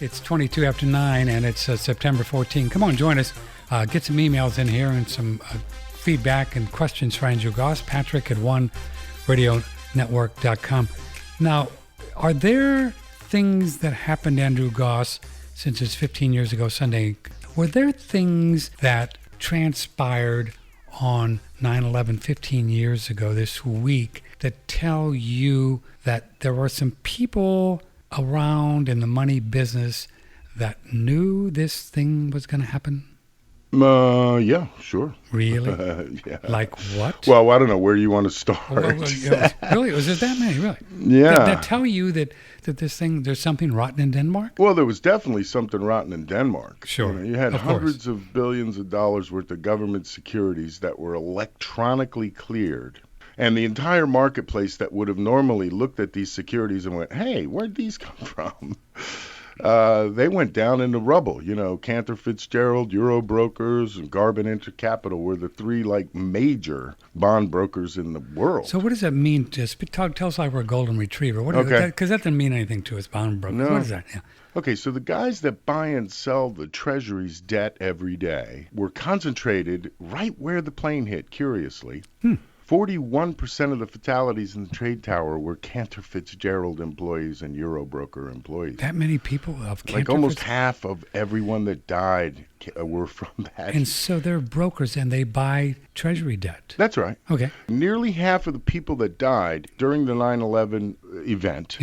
It's 22 after 9, and it's September 14. Come on, join us. Get some emails in here and some feedback and questions for Andrew Gause, Patrick at OneRadioNetwork.com. Now, are there things that happened to Andrew Gause since it's 15 years ago Sunday? Were there things that transpired on 9/11 15 years ago this week that tell you that there were some people around in the money business that knew this thing was going to happen? Yeah, sure. Really? Yeah. Like what? Well, I don't know where you want to start. Was there that many, really? Yeah. That tell you that this thing, there's something rotten in Denmark? Well, there was definitely something rotten in Denmark. Sure. You had of hundreds course. of billions of dollars worth of government securities that were electronically cleared. And the entire marketplace that would have normally looked at these securities and went, hey, where'd these come from? They went down in the rubble. Cantor Fitzgerald, Euro Brokers, and Garbon Intercapital were the three major bond brokers in the world. So what does that mean? Tell us like we're a golden retriever. Because that doesn't mean anything to us, bond brokers. No. What is that? Yeah. Okay, so the guys that buy and sell the Treasury's debt every day were concentrated right where the plane hit, curiously. 41% of the fatalities in the trade tower were Cantor Fitzgerald employees and Euro Broker employees. That many people of Cantor almost half of everyone that died were from that. And so they're brokers and they buy Treasury debt. That's right. Okay. Nearly half of the people that died during the 9/11 event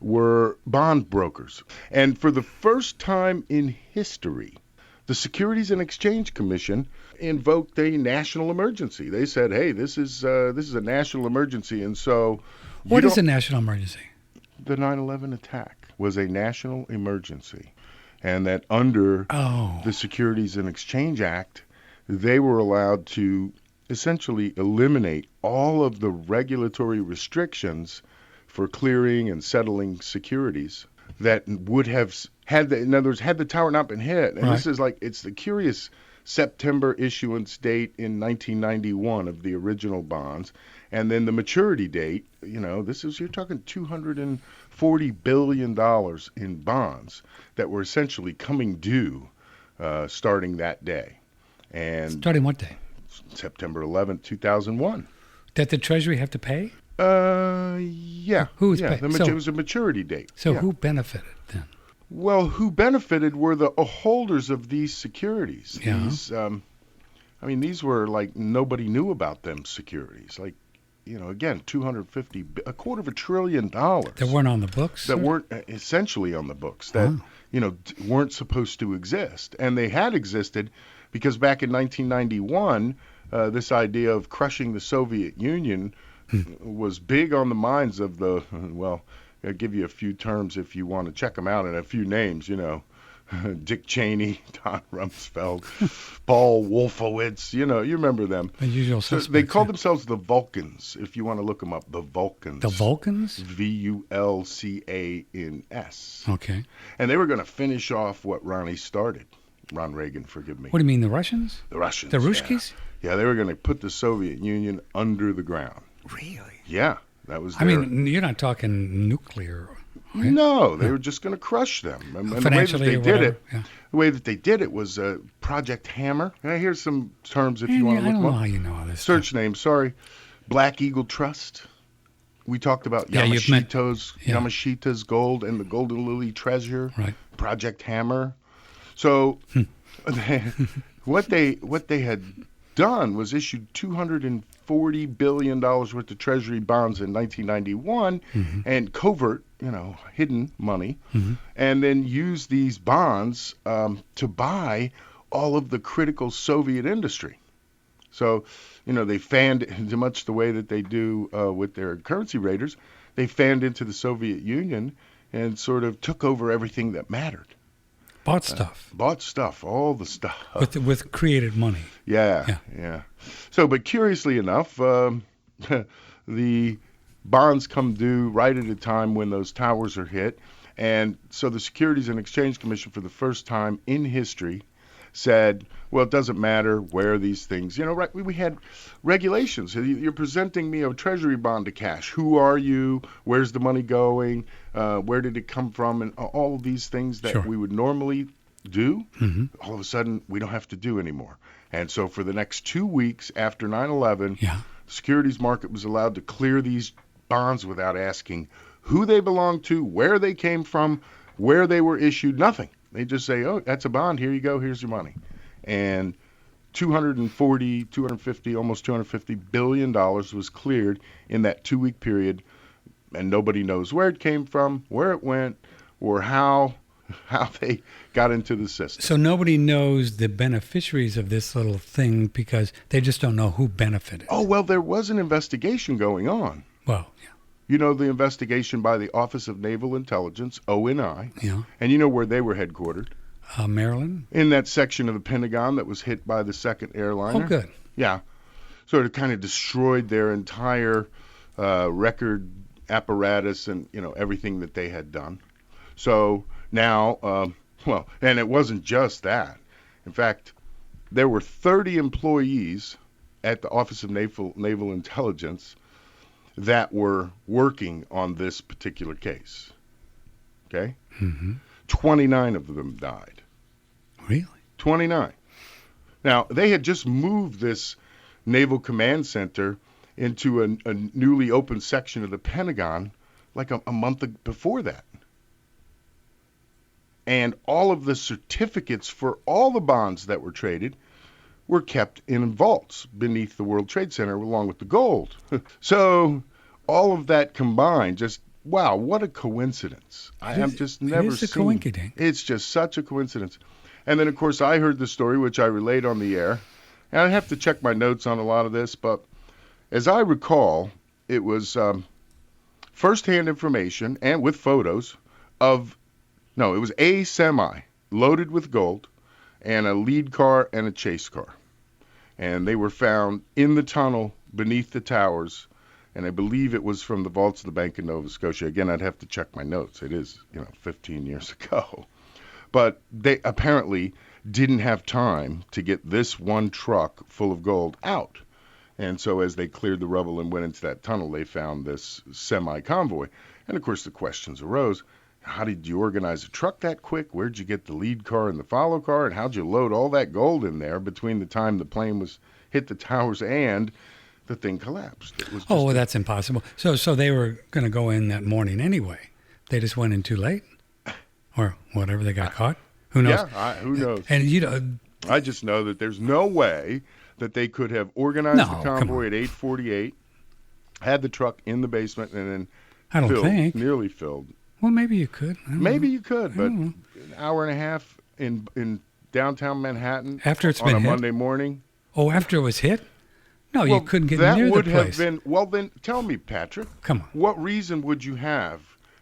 were bond brokers. And for the first time in history, the Securities and Exchange Commission invoked a national emergency. They said, "Hey, this is a national emergency," and so what is a national emergency? The 9/11 attack was a national emergency, and that under the Securities and Exchange Act, they were allowed to essentially eliminate all of the regulatory restrictions for clearing and settling securities that would have in other words, had the tower not been hit. And this is it's the curious September issuance date in 1991 of the original bonds. And then the maturity date, you're talking $240 billion in bonds that were essentially coming due starting that day. And starting what day? September 11th, 2001. That the Treasury have to pay? Yeah. Who's paying? It was a maturity date. So who benefited then? Well, who benefited were the holders of these securities. Yeah. These were nobody knew about them securities. Again, $250 $250 billion that weren't on the books. That weren't essentially on the books. That weren't supposed to exist, and they had existed because back in 1991, this idea of crushing the Soviet Union was big on the minds of the I'll give you a few terms if you want to check them out and a few names, Dick Cheney, Don Rumsfeld, Paul Wolfowitz, you remember them. The usual suspects. So they called themselves the Vulcans, if you want to look them up, the Vulcans. The Vulcans? Vulcans. Okay. And they were going to finish off what Ronnie started. Ron Reagan, forgive me. What do you mean, the Russians? The Russians. The Ruskies? Yeah, they were going to put the Soviet Union under the ground. Really? Yeah. That was you're not talking nuclear. Right? No, they were just going to crush them. And financially, the way that they did it was Project Hammer. Here's some terms if you want to look them up. I don't know how you know all this. Search name, sorry. Black Eagle Trust. We talked about Yamashita's gold and the Golden Lily Treasure. Right. Project Hammer. So what they had done was issued $240 billion worth of Treasury bonds in 1991 and covert, hidden money, and then used these bonds to buy all of the critical Soviet industry. So, they fanned, much the way that they do with their currency raiders, they fanned into the Soviet Union and sort of took over everything that mattered. Bought stuff, all the stuff. With created money. Yeah. So, but curiously enough, the bonds come due right at a time when those towers are hit. And so the Securities and Exchange Commission, for the first time in history, said, well, it doesn't matter where these things, right? We had regulations. You're presenting me a treasury bond to cash. Who are you? Where's the money going? Where did it come from? And all of these things that we would normally do, all of a sudden we don't have to do anymore. And so for the next 2 weeks after 9/11, the securities market was allowed to clear these bonds without asking who they belonged to, where they came from, where they were issued, nothing. They just say, oh, that's a bond. Here you go. Here's your money. And 250, almost $250 billion was cleared in that 2-week period. And nobody knows where it came from, where it went, or how they got into the system. So nobody knows the beneficiaries of this little thing because they just don't know who benefited. Oh, well, there was an investigation going on. Well, yeah. You know the investigation by the Office of Naval Intelligence, ONI. Yeah. And you know where they were headquartered? Maryland? In that section of the Pentagon that was hit by the second airliner. Oh, good. Yeah. So it kind of destroyed their entire record apparatus and, everything that they had done. So now, and it wasn't just that. In fact, there were 30 employees at the Office of Naval Intelligence that were working on this particular case. Okay? 29 of them died. Really? 29. Now, they had just moved this Naval Command Center into a newly opened section of the Pentagon like a month before that. And all of the certificates for all the bonds that were traded were kept in vaults beneath the World Trade Center along with the gold. So all of that combined, just, wow, what a coincidence. I have just never seen. It is a coincidence. It's just such a coincidence. And then, of course, I heard the story, which I relayed on the air. And I have to check my notes on a lot of this, but as I recall, it was firsthand information and with photos of, no, it was a semi loaded with gold and a lead car and a chase car. And they were found in the tunnel beneath the towers, and I believe it was from the vaults of the Bank of Nova Scotia. Again, I'd have to check my notes. It is, 15 years ago. But they apparently didn't have time to get this one truck full of gold out. And so as they cleared the rubble and went into that tunnel, they found this semi-convoy. And, of course, the questions arose. How did you organize a truck that quick? Where'd you get the lead car and the follow car? And how'd you load all that gold in there between the time the plane hit the towers and the thing collapsed? It was just that's impossible. So they were going to go in that morning anyway. They just went in too late? Or whatever, they got caught? Who knows? Yeah, who knows? And I just know that there's no way that they could have organized the convoy at 8:48, had the truck in the basement, and then nearly filled. Well, maybe you could. Maybe you could, but an hour and a half in downtown Manhattan after it's on been a hit? Monday morning. Oh, after it was hit? No, Well, you couldn't get that near the would place. have been. Well, then tell me, Patrick. Come on. What reason would you have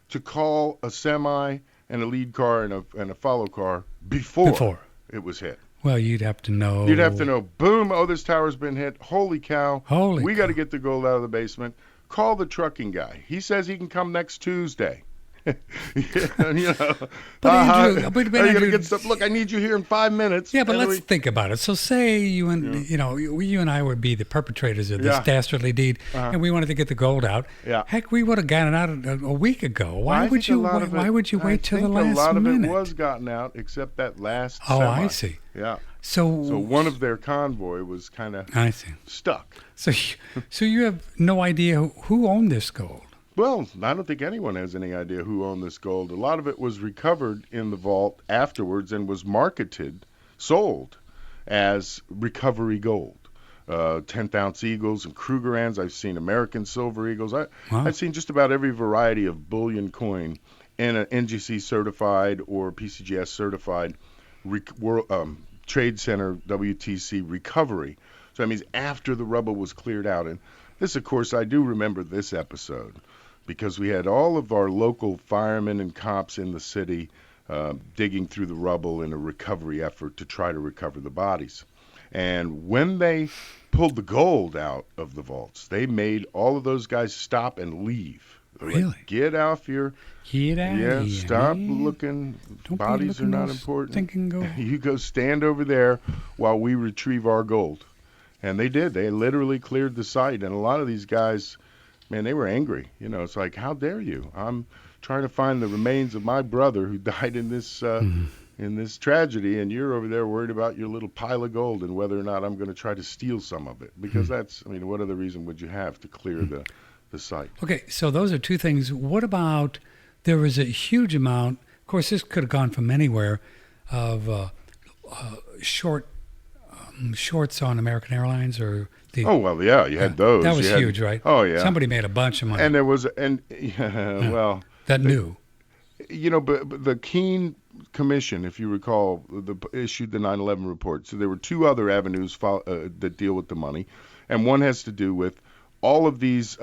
to call a semi and a lead car and a follow car before it was hit? Well, you'd have to know. You'd have to know. Boom! Oh, this tower's been hit. Holy cow! We got to get the gold out of the basement. Call the trucking guy. He says he can come next Tuesday. But Andrew, are you gonna get stuff? Look, I need you here in 5 minutes. Yeah, but let's think about it. So say you and you and I would be the perpetrators of this dastardly deed, and we wanted to get the gold out. Yeah. Heck, we would have gotten it out a week ago. Why would you wait till the last minute? A lot of it was gotten out, except that last. Oh, semi. I see. Yeah. So one of their convoy was kind of stuck. So you have no idea who owned this gold. Well, I don't think anyone has any idea who owned this gold. A lot of it was recovered in the vault afterwards and was sold as recovery gold. 10th-ounce eagles and Krugerrands. I've seen American silver eagles. I've seen just about every variety of bullion coin in an NGC certified or PCGS certified Trade Center WTC recovery. So that means after the rubble was cleared out. And this, of course, I do remember this episode, because we had all of our local firemen and cops in the city digging through the rubble in a recovery effort to try to recover the bodies. And when they pulled the gold out of the vaults, they made all of those guys stop and leave They're Really? like, get off your... Get out Yeah, of here. stop man. looking. Don't be Bodies are looking not those important. thinking go. You go stand over there while we retrieve our gold. And they did. They literally cleared the site. And a lot of these guys, man, they were angry. You know, it's like, how dare you? I'm trying to find the remains of my brother who died in this tragedy, and you're over there worried about your little pile of gold and whether or not I'm going to try to steal some of it. Because that's, I mean, what other reason would you have to clear the site? Okay, so those are two things. What about, there was a huge amount, of course, this could have gone from anywhere, of shorts on American Airlines or the... Oh, well, yeah, you had those. That was You had- huge, right? Oh, yeah. Somebody made a bunch of money. And there was, well... that knew. You know, but the Keene Commission, if you recall, issued the 9/11 report. So there were two other avenues that deal with the money, and one has to do with all of these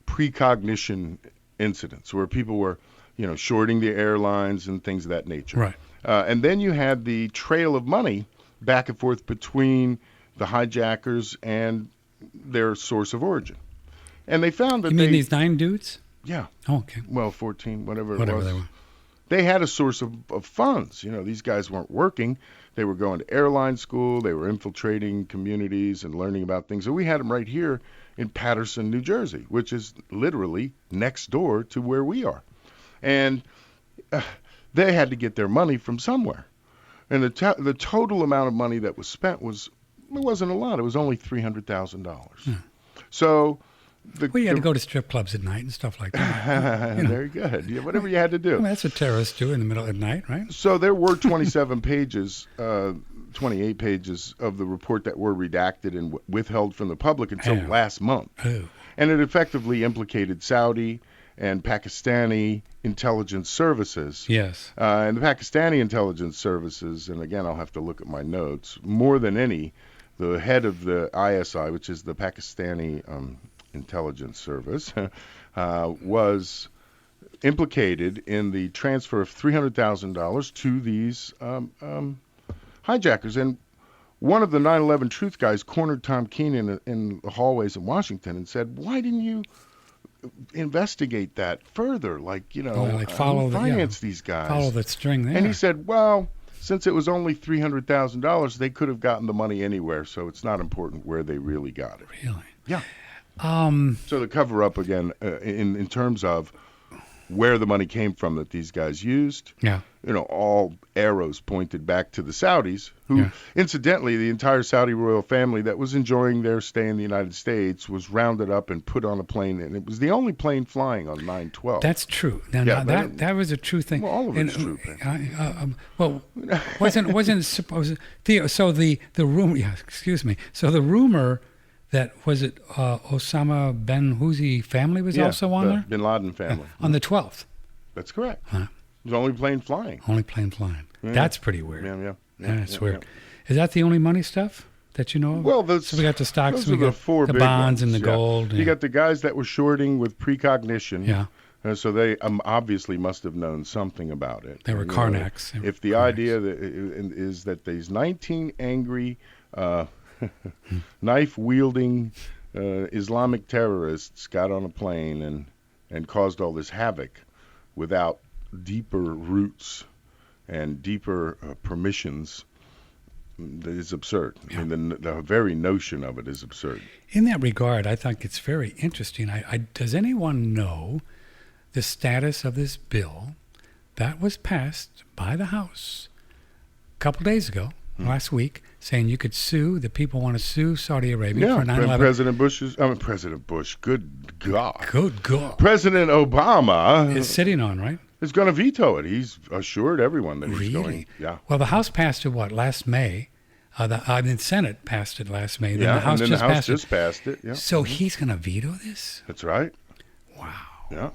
precognition incidents where people were, you know, shorting the airlines and things of that nature. Right. And then you had the trail of money back and forth between the hijackers and their source of origin. And they found that You mean these 9 dudes? Yeah. Oh, okay. Well, 14, whatever it was. They were. They had a source of funds. You know, these guys weren't working. They were going to airline school. They were infiltrating communities and learning about things. So we had them right here in Paterson, New Jersey, which is literally next door to where we are. And they had to get their money from somewhere. And the total amount of money that was spent wasn't a lot. It was only $300,000. So... Well, you had to go to strip clubs at night and stuff like that. Very good. Yeah, whatever you had to do. Well, that's what terrorists do in the middle of the night, right? So there were 27 pages, 28 pages of the report that were redacted and withheld from the public until last month. Oh. And it effectively implicated Saudi and Pakistani intelligence services. Yes. And the Pakistani intelligence services, and again, I'll have to look at my notes, more than any, the head of the ISI, which is the Pakistani intelligence service, was implicated in the transfer of $300,000 to these hijackers. And one of the 9/11 truth guys cornered Tom Keene in the hallways in Washington and said, "Why didn't you investigate that further? Like, you know, finance these guys. Follow that string there." And he said, "Well, since it was only $300,000, they could have gotten the money anywhere, so it's not important where they really got it." Really? Yeah. So the cover up again in terms of where the money came from that these guys used. Yeah. You know, all arrows pointed back to the Saudis, who, incidentally, the entire Saudi royal family that was enjoying their stay in the United States was rounded up and put on a plane, and it was the only plane flying on 9/12. That's true. Now that was a true thing. Well, all of it's true. Wasn't supposed. So the rumor. Yeah, excuse me. So the rumor that was it Osama Ben Houthi family was also on there? Bin Laden family. On the 12th. That's correct. Huh. It was the only plane flying. Only plane flying. Yeah. That's pretty weird. Yeah. That's weird. Is that the only money stuff that you know of? Well, so we got the stocks, those we are the got four the big bonds ones, and the gold. You got the guys that were shorting with precognition. Yeah. So they obviously must have known something about it. They were Karnaks. If the idea is that these 19 angry, knife-wielding Islamic terrorists got on a plane and caused all this havoc without deeper roots and deeper permissions, is absurd. Yeah. I mean, the very notion of it is absurd. In that regard, I think it's very interesting. Does anyone know the status of this bill that was passed by the House a couple days ago, last week, saying you could sue, the people want to sue Saudi Arabia for 9/11. President Bush, good God. Good God. President Obama is sitting on, right? Is going to veto it. He's assured everyone that he's going. Yeah. Well, the House passed it, last May? The Senate passed it last May. Then yeah, the House and then just the House passed just it. passed it. Yeah. So he's going to veto this? That's right. Wow. Yeah.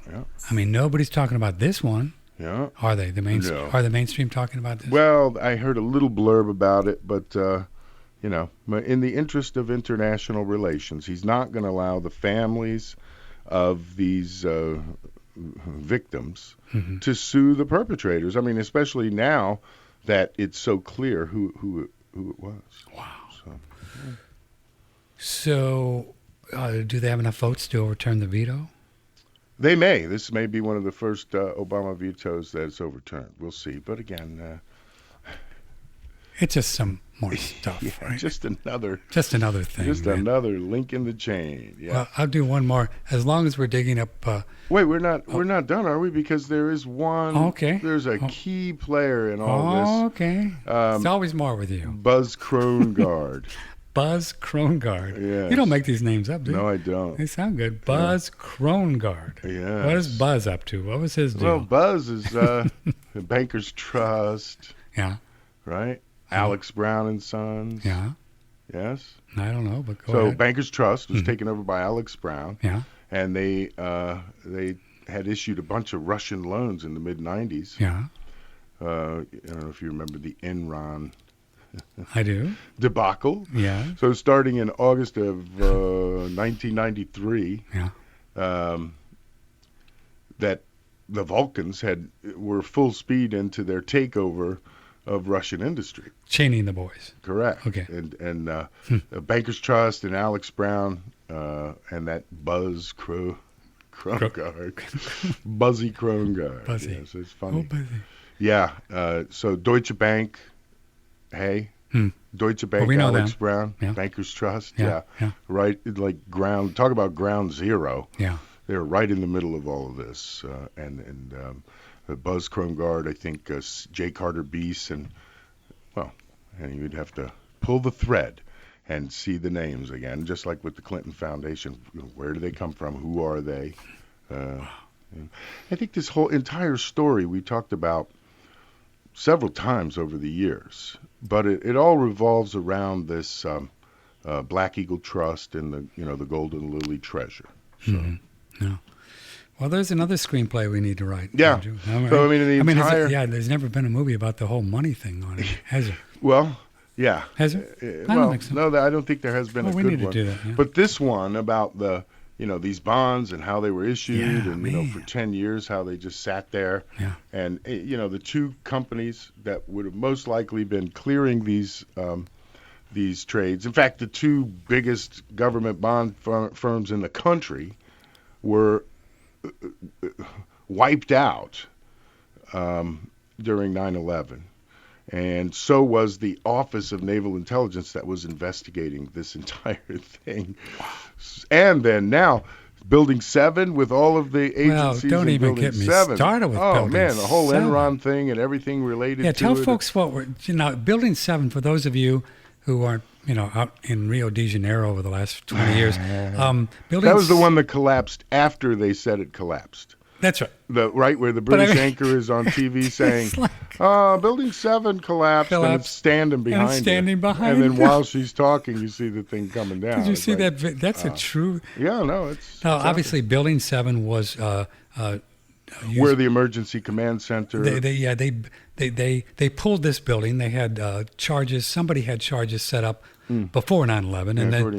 I mean, nobody's talking about this one. Yeah. Are they? No. Are the mainstream talking about this? Well, I heard a little blurb about it, but, you know, in the interest of international relations, he's not going to allow the families of these victims to sue the perpetrators. I mean, especially now that it's so clear who it was. Wow. So do they have enough votes to overturn the veto? They may. This may be one of the first Obama vetoes that's overturned. We'll see. But again, it's just some more stuff, yeah, right? just another thing. Just man. another link in the chain. Yeah. Well, I'll do one more. As long as we're digging up. Wait, we're not done, are we? Because there is one. Okay. There's a key player in all this. Okay. It's always more with you. Buzz Krongard. Buzz Krongard. Yes. You don't make these names up, do you? No, I don't. They sound good. Buzz Krongard. Yeah. What is Buzz up to? What was his deal? Well, Buzz is Bankers Trust. Yeah. Right. Alex Brown and Sons. Yeah. Yes. I don't know, but go so ahead. Bankers Trust was taken over by Alex Brown. Yeah. And they had issued a bunch of Russian loans in the mid '90s. Yeah. I don't know if you remember the Enron I do. debacle. Yeah. So starting in August of 1993, Yeah. that the Vulcans were full speed into their takeover of Russian industry. Chaining the boys. Correct. Okay. And Bankers Trust and Alex Brown and that Buzz Krongard. Buzzy Krongard. Buzzy. Yes, it's funny. Oh, Buzzy. Yeah. So Deutsche Bank, Deutsche Bank, we know Alex them. Brown, Yeah. Bankers Trust. Yeah. Right. Like talk about ground zero. Yeah. They're right in the middle of all of this. And Buzz Krongard, I think J. Carter Beese, and you'd have to pull the thread and see the names again, just like with the Clinton Foundation. Where do they come from? Who are they? I think this whole entire story we talked about several times over the years, but it all revolves around this Black Eagle Trust and the Golden Lily Treasure. So. Mm-hmm. No. Well, there's another screenplay we need to write. Yeah. Andrew. So I mean, there's never been a movie about the whole money thing on it, has there? Well, yeah. Has there? I Well, don't think so. no, I don't think there has been a we good need one. to do that. Yeah. But this one about these bonds and how they were issued, Yeah, and man. for 10 years how they just sat there, Yeah. and the two companies that would have most likely been clearing these trades. In fact, the two biggest government bond firms in the country were wiped out during 9/11. And so was the Office of Naval Intelligence that was investigating this entire thing. And then now, Building 7 with all of the agencies don't in even Building get me 7. started with oh, Building man, the whole 7. Enron thing and everything related to it. Yeah, tell folks what Building 7, for those of you who aren't, out in Rio de Janeiro over the last 20 years. That was the one that collapsed after they said it collapsed. That's right. Where the British anchor is on TV saying, Building 7 collapsed, and it's standing behind her. And then while she's talking, you see the thing coming down. Did you see that? That's a true... Yeah, no, it's... Now, obviously, Building 7 was... where the emergency command center... They pulled this building. They had charges. Somebody had charges set up before 9/11, and then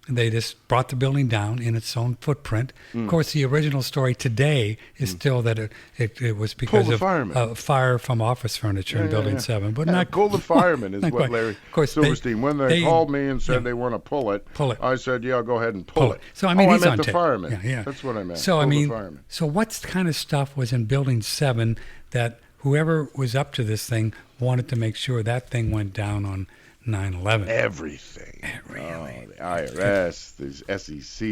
they just brought the building down in its own footprint. Of course, the original story today is still that it was because of fire from office furniture in Building 7, but not pull the fireman is what quite. Larry Of course, Silverstein. When they called me and said they want to pull it, I said, "Yeah, go ahead and pull it." So I mean, he's I meant on the tape. fireman. Yeah. That's what I meant. So pull I mean, the fireman. so what kind of stuff was in Building 7 that whoever was up to this thing wanted to make sure that thing went down on 9/11? Everything. Really? The IRS, the SEC,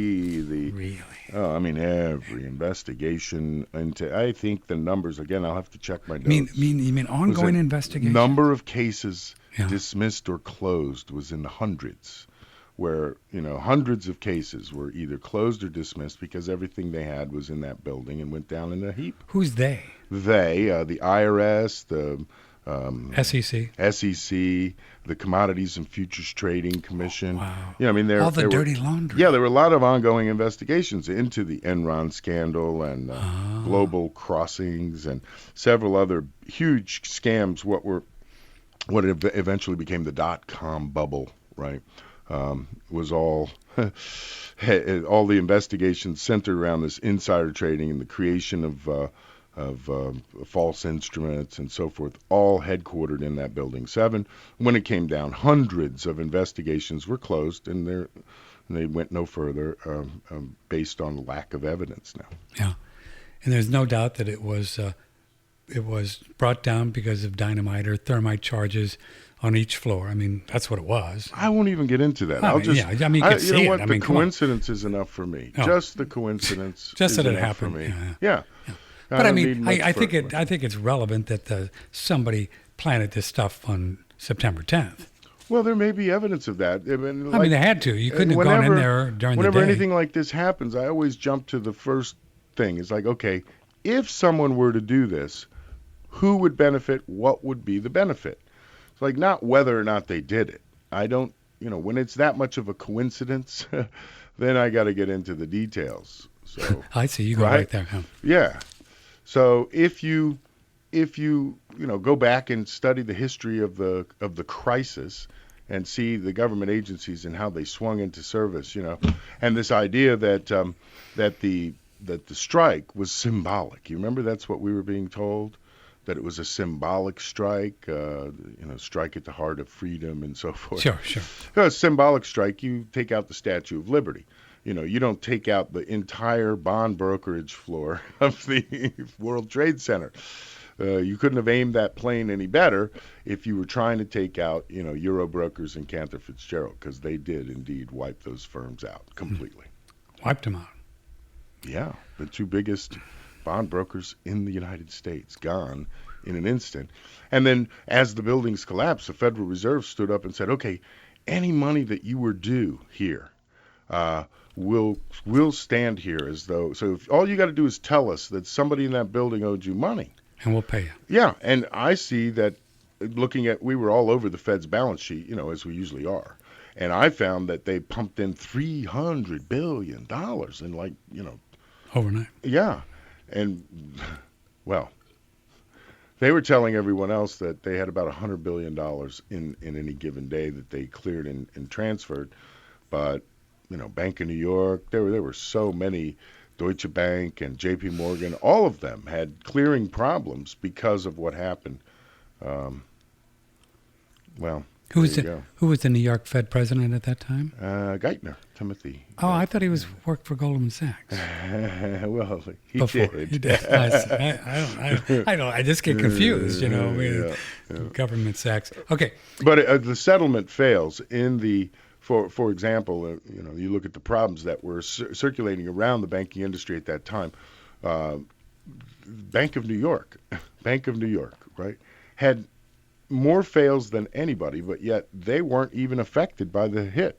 every investigation into. I think the numbers again. I'll have to check my notes. You mean ongoing investigation? Number of cases dismissed or closed was in the hundreds, where hundreds of cases were either closed or dismissed because everything they had was in that building and went down in a heap. Who's they? The IRS, the SEC, the Commodities and Futures Trading Commission. Wow. All the dirty laundry. Yeah, there were a lot of ongoing investigations into the Enron scandal and Global Crossings and several other huge scams. What eventually became the dot-com bubble, right? Was all all the investigations centered around this insider trading and the creation of false instruments and so forth, all headquartered in that Building 7. When it came down, hundreds of investigations were closed, and And they went no further based on lack of evidence now. Yeah, and there's no doubt that it was brought down because of dynamite or thermite charges on each floor. I mean, that's what it was. I won't even get into that. You can see it. The coincidence is enough for me. Oh. Just the coincidence. Just that it enough happened. for me. Yeah. Yeah. But I mean, I think it's relevant that somebody planted this stuff on September 10th. Well, there may be evidence of that. I mean, they had to. You couldn't have gone in there during the day. Whenever anything like this happens, I always jump to the first thing. It's like, okay, if someone were to do this, who would benefit? What would be the benefit? It's like not whether or not they did it. I don't, when it's that much of a coincidence, then I got to get into the details. So I see. You go right there. Huh? Yeah. So if you go back and study the history of the crisis and see the government agencies and how they swung into service, and this idea that the strike was symbolic. You remember that's what we were being told, that it was a symbolic strike, strike at the heart of freedom and so forth. Sure. A symbolic strike, you take out the Statue of Liberty. You don't take out the entire bond brokerage floor of the World Trade Center. You couldn't have aimed that plane any better if you were trying to take out, Euro Brokers and Cantor Fitzgerald, because they did indeed wipe those firms out completely. Wiped them out. Yeah, the two biggest bond brokers in the United States, gone in an instant. And then as the buildings collapsed, the Federal Reserve stood up and said, okay, any money that you were due here, we'll stand here as though, so if all you got to do is tell us that somebody in that building owed you money. And we'll pay you. Yeah, and I see that we were all over the Fed's balance sheet, as we usually are. And I found that they pumped in $300 billion in overnight. Yeah. And, well, they were telling everyone else that they had about $100 billion in any given day that they cleared and transferred. But, Bank of New York, there were so many, Deutsche Bank and JP Morgan, all of them had clearing problems because of what happened. Who was the New York Fed president at that time? Geithner, Timothy. Oh, I thought he worked for Goldman Sachs. Well, he Before. did. He did. I don't. I just get confused, with Government Sachs. Okay. But the settlement fails in the. For example, you look at the problems that were circulating around the banking industry at that time. Bank of New York, right, had more fails than anybody, but yet they weren't even affected by the hit.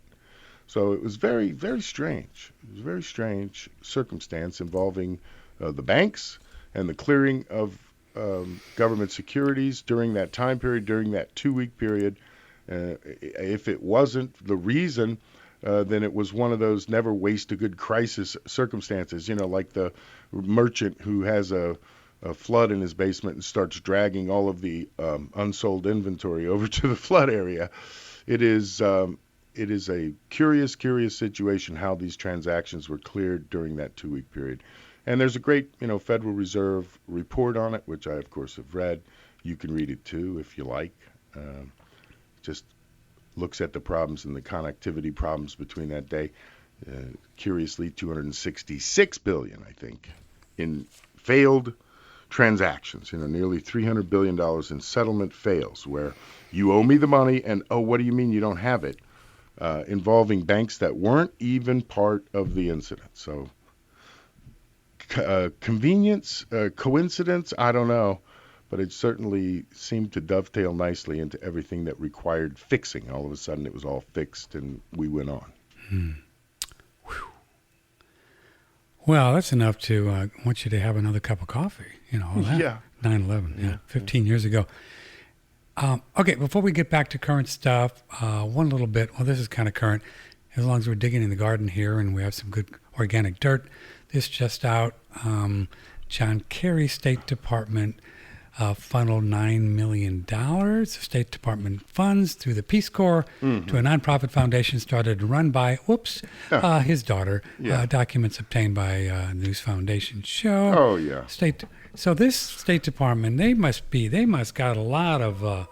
So it was very, very strange. It was a very strange circumstance involving the banks and the clearing of government securities during that time period, during that 2-week period. If it wasn't the reason, then it was one of those never waste a good crisis circumstances, like the merchant who has a flood in his basement and starts dragging all of the unsold inventory over to the flood area. It is a curious situation how these transactions were cleared during that 2-week period. And there's a great, Federal Reserve report on it, which I, of course, have read. You can read it, too, if you like. Just looks at the problems and the connectivity problems between that day. Curiously, $266 billion, I think, in failed transactions. Nearly $300 billion in settlement fails, where you owe me the money, and what do you mean you don't have it? Involving banks that weren't even part of the incident. So, convenience, coincidence, I don't know. But it certainly seemed to dovetail nicely into everything that required fixing. All of a sudden, it was all fixed, and we went on. Well, that's enough to want you to have another cup of coffee. All that. Yeah. 9/11, 15 years ago. Okay, before we get back to current stuff, one little bit. Well, this is kind of current. As long as we're digging in the garden here and we have some good organic dirt, this just out. John Kerry State Department funneled $9 million of State Department funds through the Peace Corps to a nonprofit foundation started and run by, his daughter. Documents obtained by News Foundation show. Oh, yeah. So this State Department, they must got a lot of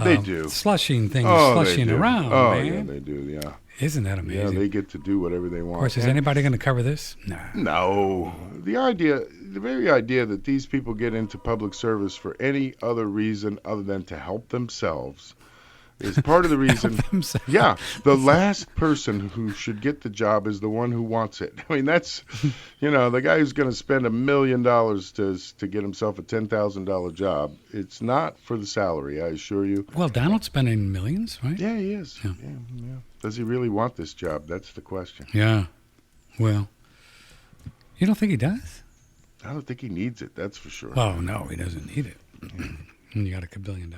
they do. slushing things they slushing do. around, Oh, man. yeah, they do, yeah. Isn't that Yeah, amazing? they get to do whatever they want. Of course, is anybody going to cover this? Nah. No. The very idea that these people get into public service for any other reason other than to help themselves is part of the reason. Yeah, the last person who should get the job is the one who wants it. I mean, that's, the guy who's going to spend $1 million to get himself a $10,000 job. It's not for the salary, I assure you. Well, Donald's spending millions, right? Yeah, he is. Yeah. Does he really want this job? That's the question. Yeah. Well, you don't think he does? I don't think he needs it, that's for sure. Oh, no, he doesn't need it. You got $1 billion.